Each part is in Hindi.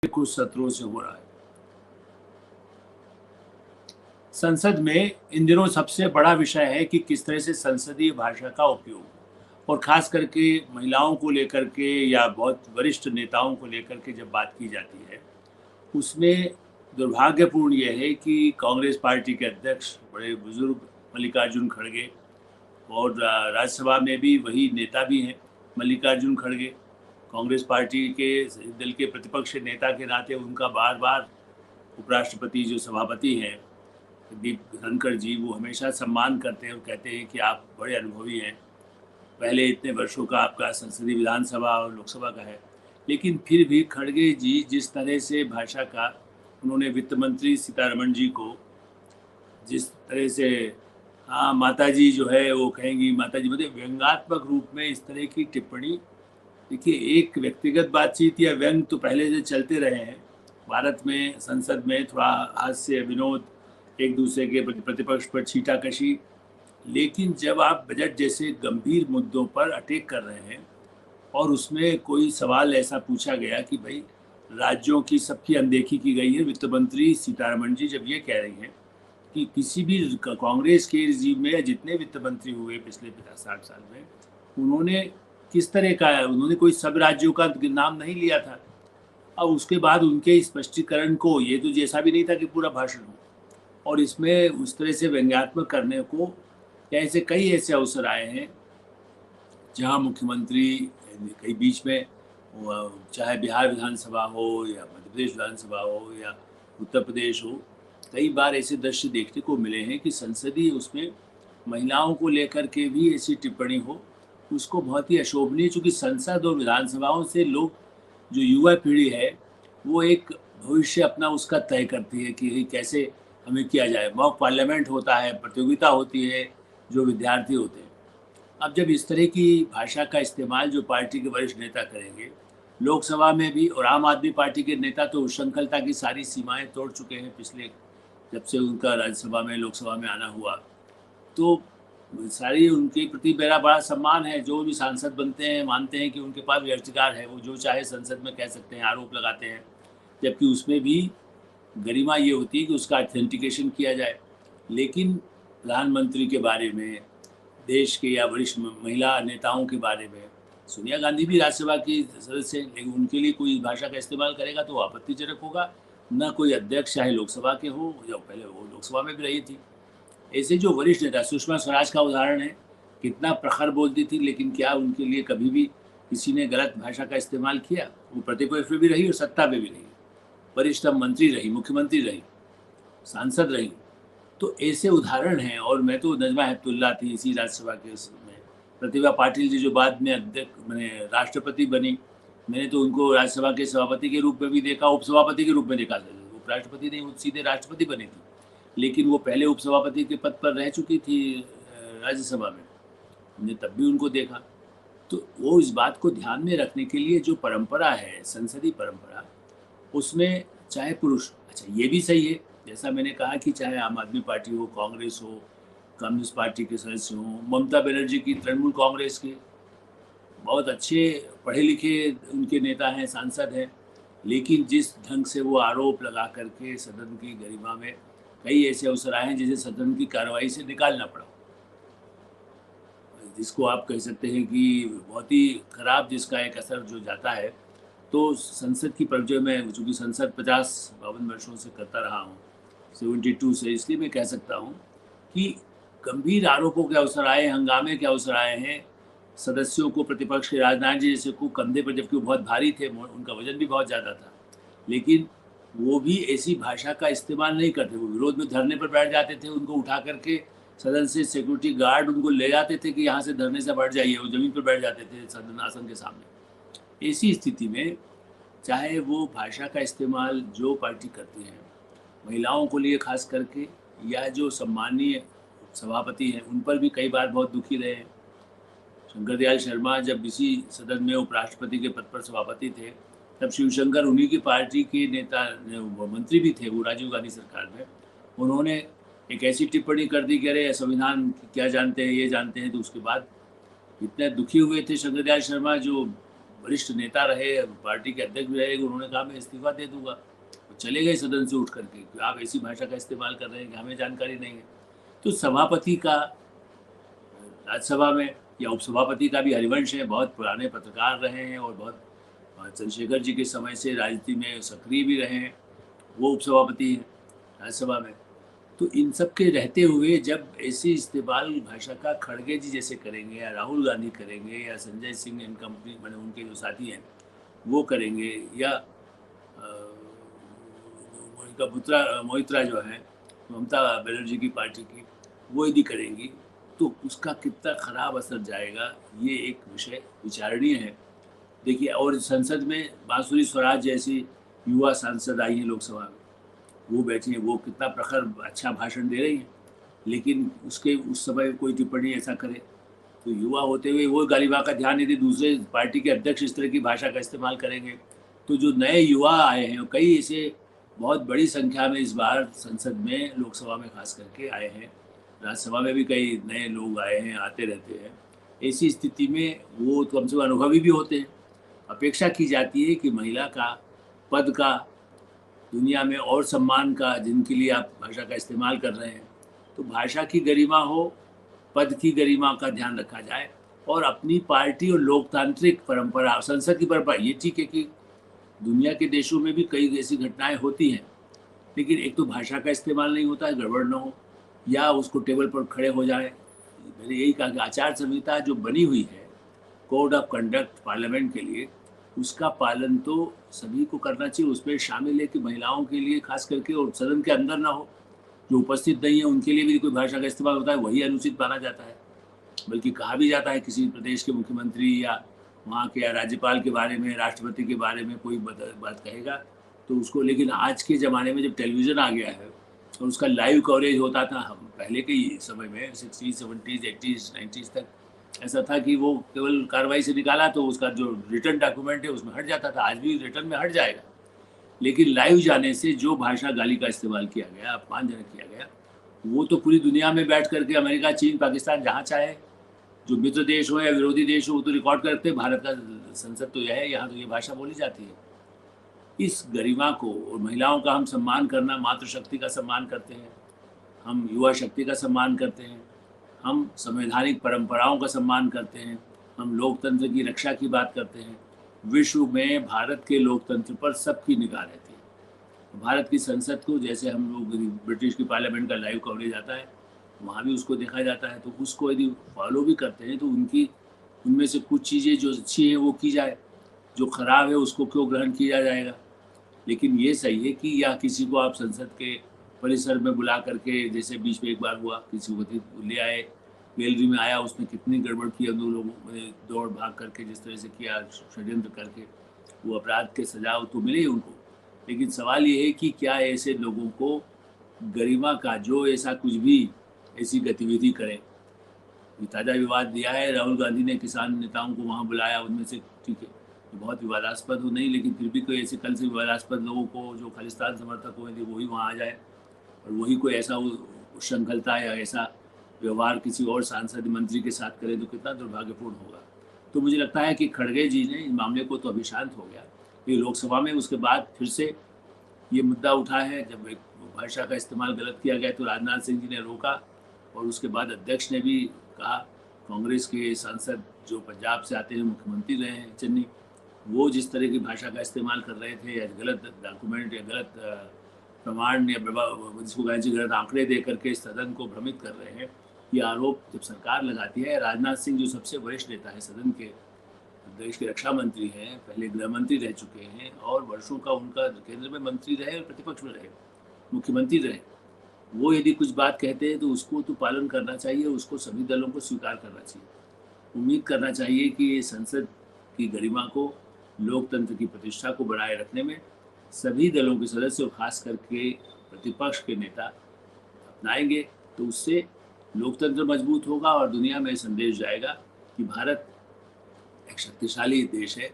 कुछ सत्रों से हो रहा है। संसद में इन दिनों सबसे बड़ा विषय है कि किस तरह से संसदीय भाषा का उपयोग और खास करके महिलाओं को लेकर के या बहुत वरिष्ठ नेताओं को लेकर के जब बात की जाती है, उसमें दुर्भाग्यपूर्ण यह है कि कांग्रेस पार्टी के अध्यक्ष बड़े बुजुर्ग मल्लिकार्जुन खड़गे और राज्यसभा में भी वही नेता भी हैं मल्लिकार्जुन खड़गे। कांग्रेस पार्टी के दल के प्रतिपक्ष नेता के नाते उनका बार बार उपराष्ट्रपति जो सभापति हैं दीप धनखड़ जी, वो हमेशा सम्मान करते हैं और कहते हैं कि आप बड़े अनुभवी हैं, पहले इतने वर्षों का आपका संसदीय विधानसभा और लोकसभा का है। लेकिन फिर भी खड़गे जी जिस तरह से भाषा का उन्होंने वित्त मंत्री सीतारमण जी को जिस तरह से हाँ माता जी जो है वो कहेंगी माता जी, मतलब व्यंग्यात्मक रूप में इस तरह की टिप्पणी। देखिए, एक व्यक्तिगत बातचीत या व्यंग तो पहले से चलते रहे हैं भारत में, संसद में थोड़ा हास्य विनोद, एक दूसरे के प्रतिपक्ष पर छीटाकशी। लेकिन जब आप बजट जैसे गंभीर मुद्दों पर अटैक कर रहे हैं और उसमें कोई सवाल ऐसा पूछा गया कि भाई राज्यों की सबकी अनदेखी की गई है, वित्त मंत्री सीतारमण जी जब ये कह रही हैं कि किसी भी कांग्रेस के रिजीम में जितने वित्त मंत्री हुए पिछले 50-60 साल में, उन्होंने किस तरह का उन्होंने कोई सब राज्यों का नाम नहीं लिया था। अब उसके बाद उनके स्पष्टीकरण को ये तो जैसा भी नहीं था कि पूरा भाषण हो, और इसमें उस तरह से व्यंग्यात्मक करने को ऐसे कई ऐसे अवसर आए हैं जहां मुख्यमंत्री कई बीच में चाहे बिहार विधानसभा हो या मध्य प्रदेश विधानसभा हो या उत्तर प्रदेश हो, कई बार ऐसे दृश्य देखने को मिले हैं कि संसदीय उसमें महिलाओं को लेकर के भी ऐसी टिप्पणी हो, उसको बहुत ही अशोभनीय, चूँकि संसद और विधानसभाओं से लोग जो युवा पीढ़ी है वो एक भविष्य अपना उसका तय करती है कि कैसे हमें किया जाए। मॉक पार्लियामेंट होता है, प्रतियोगिता होती है, जो विद्यार्थी होते हैं। अब जब इस तरह की भाषा का इस्तेमाल जो पार्टी के वरिष्ठ नेता करेंगे, लोकसभा में भी, और आम आदमी पार्टी के नेता तो उच्छृंखलता की सारी सीमाएं तोड़ चुके हैं पिछले, जब से उनका राज्यसभा में लोकसभा में आना हुआ, तो सारी उनके प्रति मेरा बड़ा सम्मान है। जो भी सांसद बनते हैं मानते हैं कि उनके पास भी अधिकार है, वो जो चाहे संसद में कह सकते हैं, आरोप लगाते हैं, जबकि उसमें भी गरिमा ये होती है कि उसका ऑथेंटिकेशन किया जाए। लेकिन प्रधानमंत्री के बारे में, देश के या वरिष्ठ महिला नेताओं के बारे में, सोनिया गांधी भी राज्यसभा की सदस्य हैं, लेकिन उनके लिए कोई भाषा का इस्तेमाल करेगा तो आपत्तिजनक होगा। ना कोई अध्यक्ष चाहे लोकसभा के हो, या पहले वो लोकसभा में भी रही थी। ऐसे जो वरिष्ठ नेता, सुषमा स्वराज का उदाहरण है, कितना प्रखर बोलती थी, लेकिन क्या उनके लिए कभी भी किसी ने गलत भाषा का इस्तेमाल किया? वो प्रतिपक्ष में भी रही और सत्ता में भी रही, वरिष्ठ मंत्री रही, मुख्यमंत्री रही, सांसद रही। तो ऐसे उदाहरण हैं। और मैं तो नजमा हेपतुल्ला थी इसी राज्यसभा के उसमें, प्रतिभा पाटिल जी जो बाद में अध्यक्ष मैंने राष्ट्रपति बनी, मैंने तो उनको राज्यसभा के सभापति के रूप में भी देखा, उपसभापति के रूप में देखा। उपराष्ट्रपति नहीं, वो सीधे राष्ट्रपति बनी थी, लेकिन वो पहले उपसभापति के पद पर रह चुकी थी राज्यसभा में, हमने तब भी उनको देखा। तो वो इस बात को ध्यान में रखने के लिए जो परंपरा है, संसदीय परंपरा, उसमें चाहे पुरुष, अच्छा ये भी सही है, जैसा मैंने कहा कि चाहे आम आदमी पार्टी हो, कांग्रेस हो, कम्युनिस्ट पार्टी के सदस्य हों, ममता बनर्जी की तृणमूल कांग्रेस के बहुत अच्छे पढ़े लिखे उनके नेता हैं, सांसद हैं, लेकिन जिस ढंग से वो आरोप लगा करके सदन की गरिमा में कई ऐसे अवसर आए हैं जिसे सदन की कार्रवाई से निकालना पड़ा, जिसको आप कह सकते हैं कि बहुत ही खराब जिसका एक असर जो जाता है। तो संसद की परिचय में, चूँकि संसद 50-52 वर्षों से करता रहा हूँ, 72 से, इसलिए मैं कह सकता हूँ कि गंभीर आरोपों के अवसर आए, हंगामे के अवसर आए हैं, सदस्यों को, प्रतिपक्ष के राजनाथ जी जैसे को कंधे पर, जबकि वो बहुत भारी थे, उनका वजन भी बहुत ज़्यादा था, लेकिन वो भी ऐसी भाषा का इस्तेमाल नहीं करते। वो विरोध में धरने पर बैठ जाते थे, उनको उठा करके सदन से सिक्योरिटी गार्ड उनको ले जाते थे कि यहाँ से धरने से बैठ जाइए, वो ज़मीन पर बैठ जाते थे सदन आसन के सामने। ऐसी स्थिति में चाहे वो भाषा का इस्तेमाल जो पार्टी करती है, महिलाओं को लिए खास करके, या जो सम्मानीय सभापति हैं उन पर भी कई बार बहुत दुखी रहे हैं। शंकर दयाल शर्मा जब इसी सदन में उपराष्ट्रपति के पद पर सभापति थे, तब शिवशंकर उन्हीं की पार्टी के नेता, मंत्री भी थे वो राजीव गांधी सरकार में, उन्होंने एक ऐसी टिप्पणी कर दी कि अरे संविधान क्या जानते हैं, ये जानते हैं। तो उसके बाद इतने दुखी हुए थे शंकर दयाल शर्मा, जो वरिष्ठ नेता रहे, पार्टी के अध्यक्ष भी रहे, उन्होंने कहा मैं इस्तीफा दे दूंगा। वो चले गए सदन से उठ करके कि आप ऐसी भाषा का इस्तेमाल कर रहे हैं कि हमें जानकारी नहीं है। तो सभापति का राज्यसभा में या उपसभापति का भी हरिवंश है, बहुत पुराने पत्रकार रहे हैं और बहुत चंद्रशेखर जी के समय से राजनीति में सक्रिय भी रहे हैं, वो उपसभापति हैं राज्यसभा में। तो इन सब के रहते हुए जब ऐसी इस्तेमाल भाषा का खड़गे जी जैसे करेंगे या राहुल गांधी करेंगे या संजय सिंह एंड कंपनी मैंने उनके जो साथी हैं वो करेंगे या उनका पुत्रा मोहित्रा जो है ममता बनर्जी की पार्टी की, वो यदि करेंगी तो उसका कितना खराब असर जाएगा, ये एक विषय विचारणीय है। देखिए, और संसद में बांसुरी स्वराज जैसी युवा सांसद आई हैं लोकसभा में, वो बैठी हैं, वो कितना प्रखर अच्छा भाषण दे रही हैं, लेकिन उसके उस समय कोई टिप्पणी ऐसा करे तो युवा होते हुए वो गालिबा का ध्यान यदि दूसरे पार्टी के अध्यक्ष इस तरह की भाषा का इस्तेमाल करेंगे तो जो नए युवा आए हैं कई ऐसे बहुत बड़ी संख्या में इस बार संसद में लोकसभा में खास करके आए हैं, राज्यसभा में भी कई नए लोग आए हैं, आते रहते हैं। ऐसी स्थिति में वो कम से कम अनुभवी भी होते हैं। अपेक्षा की जाती है कि महिला का पद का दुनिया में और सम्मान का जिनके लिए आप भाषा का इस्तेमाल कर रहे हैं, तो भाषा की गरिमा हो, पद की गरिमा का ध्यान रखा जाए और अपनी पार्टी और लोकतांत्रिक परंपरा संसद की परंपरा। ये ठीक है कि दुनिया के देशों में भी कई ऐसी घटनाएं होती हैं, लेकिन एक तो भाषा का इस्तेमाल नहीं होता है, गड़बड़ न हो या उसको टेबल पर खड़े हो जाए। मैंने यही कहा कि आचार संहिता जो बनी हुई है, कोड ऑफ कंडक्ट पार्लियामेंट के लिए, उसका पालन तो सभी को करना चाहिए। उसमें शामिल है कि महिलाओं के लिए खास करके और सदन के अंदर ना हो, जो उपस्थित नहीं है उनके लिए भी कोई भाषा का इस्तेमाल होता है वही अनुचित माना जाता है। बल्कि कहा भी जाता है किसी प्रदेश के मुख्यमंत्री या वहाँ के या राज्यपाल के बारे में, राष्ट्रपति के बारे में कोई बात कहेगा तो उसको, लेकिन आज के ज़माने में जब टेलीविज़न आ गया है और उसका लाइव कवरेज होता था, हम पहले के समय में 60s 70s 80s 90s तक ऐसा था कि वो केवल कार्रवाई से निकाला तो उसका जो रिटर्न डॉक्यूमेंट है उसमें हट जाता था, आज भी रिटर्न में हट जाएगा। लेकिन लाइव जाने से जो भाषा गाली का इस्तेमाल किया गया, अपमानजनक किया गया, वो तो पूरी दुनिया में बैठ करके अमेरिका, चीन, पाकिस्तान जहाँ चाहे, जो मित्र देश हो या विरोधी देश हो, वो तो रिकॉर्ड करते हैं। भारत का संसद तो यह है, यहाँ तो ये भाषा बोली जाती है। इस गरिमा को और महिलाओं का हम सम्मान करना, मातृशक्ति का सम्मान करते हैं, हम युवा शक्ति का सम्मान करते हैं, हम संवैधानिक परंपराओं का सम्मान करते हैं, हम लोकतंत्र की रक्षा की बात करते हैं। विश्व में भारत के लोकतंत्र पर सबकी निगाह रहती है। भारत की संसद को जैसे हम लोग ब्रिटिश की पार्लियामेंट का लाइव कवरेज आता है, वहाँ भी उसको देखा जाता है, तो उसको यदि फॉलो भी करते हैं तो उनमें से कुछ चीज़ें जो अच्छी हैं वो की जाए, जो खराब है उसको क्यों ग्रहण किया जाएगा। लेकिन ये सही है कि या किसी को आप संसद के परिसर में बुला करके, जैसे बीच में एक बार हुआ, किसी को ले आए, गैलरी में आया, उसने कितनी गड़बड़ की, दो लोगों ने दौड़ भाग करके जिस तरह से किया, षड्यंत्र करके, वो अपराध के सजा तो मिले ही उनको। लेकिन सवाल ये है कि क्या ऐसे लोगों को गरिमा का जो ऐसा कुछ भी ऐसी गतिविधि करें। ताज़ा विवाद दिया है, राहुल गांधी ने किसान नेताओं को वहाँ बुलाया, उनमें से ठीक है तो बहुत विवादास्पद हो नहीं, लेकिन फिर भी कोई ऐसे कल से विवादास्पद लोगों को जो खालिस्तान समर्थक हो वही वहाँ आ जाए और वही कोई ऐसा उच्छृंखलता या ऐसा व्यवहार किसी और सांसद मंत्री के साथ करे तो कितना दुर्भाग्यपूर्ण होगा। तो मुझे लगता है कि खड़गे जी ने इस मामले को तो अभी शांत हो गया, ये लोकसभा में उसके बाद फिर से ये मुद्दा उठा है। जब एक भाषा का इस्तेमाल गलत किया गया तो राजनाथ सिंह जी ने रोका और उसके बाद अध्यक्ष ने भी कहा। कांग्रेस के सांसद जो पंजाब से आते हैं, मुख्यमंत्री रहे हैं चन्नी, वो जिस तरह की भाषा का इस्तेमाल कर रहे थे या गलत डॉक्यूमेंट या गलत प्रमाण या जिसको कहें गलत आंकड़े दे करके सदन को भ्रमित कर रहे हैं, ये आरोप जब सरकार लगाती है। राजनाथ सिंह जो सबसे वरिष्ठ नेता है सदन के, देश के रक्षा मंत्री हैं, पहले गृह मंत्री रह चुके हैं और वर्षों का उनका केंद्र में मंत्री रहे और प्रतिपक्ष में रहे, मुख्यमंत्री रहे, वो यदि कुछ बात कहते हैं तो उसको तो पालन करना चाहिए, उसको सभी दलों को स्वीकार करना चाहिए। उम्मीद करना चाहिए कि संसद की गरिमा को, लोकतंत्र की प्रतिष्ठा को बनाए रखने में सभी दलों के सदस्य और खास करके प्रतिपक्ष के नेता अपनाएंगे तो उससे लोकतंत्र मजबूत होगा और दुनिया में संदेश जाएगा कि भारत एक शक्तिशाली देश है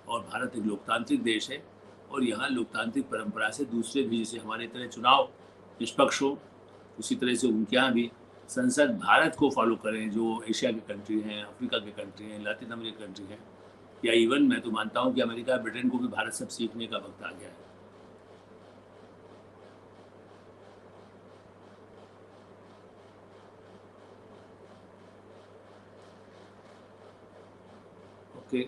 और भारत एक लोकतांत्रिक देश है और यहाँ लोकतांत्रिक परंपरा से दूसरे भी, जैसे हमारे तरह चुनाव निष्पक्ष हो, उसी तरह से उनके यहाँ भी संसद भारत को फॉलो करें, जो एशिया के कंट्री हैं, अफ्रीका के कंट्री हैं, लैटिन अमेरिका कंट्री हैं, या इवन मैं तो मानता हूँ कि अमेरिका ब्रिटेन को भी भारत से अब सीखने का वक्त आ गया है। ओके।